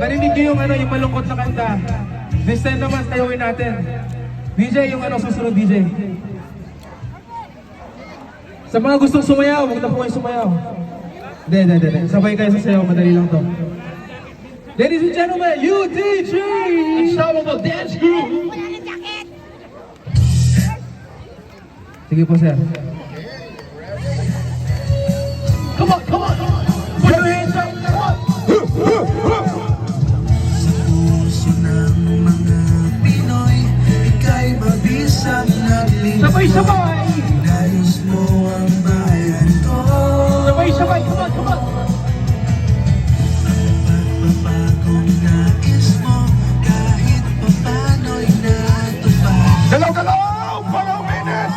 narinig niyo yung yung malungkot na kanta. This time naman, tayuin natin. DJ, yung susunod DJ. Sa mga gustong sumayaw, huwag na po kayo sumayaw. Hindi. Sabay kayo sa sayaw, madali lang to. Ladies and gentlemen, UDG! Unstoppable Dance Crew! Sige po, sir. Come on! Put your hands up! Sa puso ng mga Pinoy, ika'y mabisang naglilito. Sabay! Inayos mo ang bayan ko. Sabay! Come on! Pagpapagong nais mo, kahit papano'y natupad. Galaw! For a minute!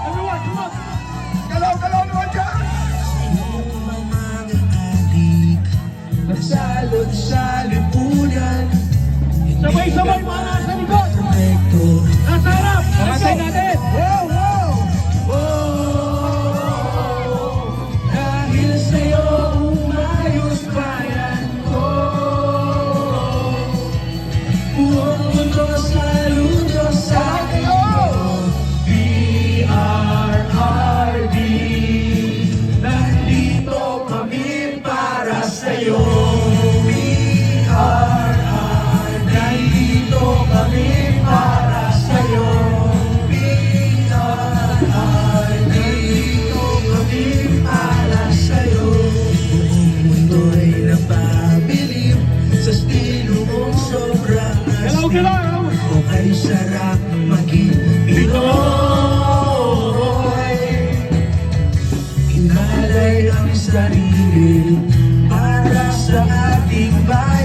Everyone, come on! Galaw naman dyan! Nasalot sa lipunan. Sabay, mga nasa likod! Rekto. Nasa harap! Nakasay natin! Dahil sa'yo umayos bayan ko. Buong mundo saludo sa iyo. PRRD, nandito kami para sa'yo. PRRD, nandito kami para sa'yo. PRRD, nandito kami para sa'yo. Buong mundo'y napabilib sa estilo mong sobrang Galaw! o kay sarap maging Pinoy. Inalay ang sarili para sa ating bayan.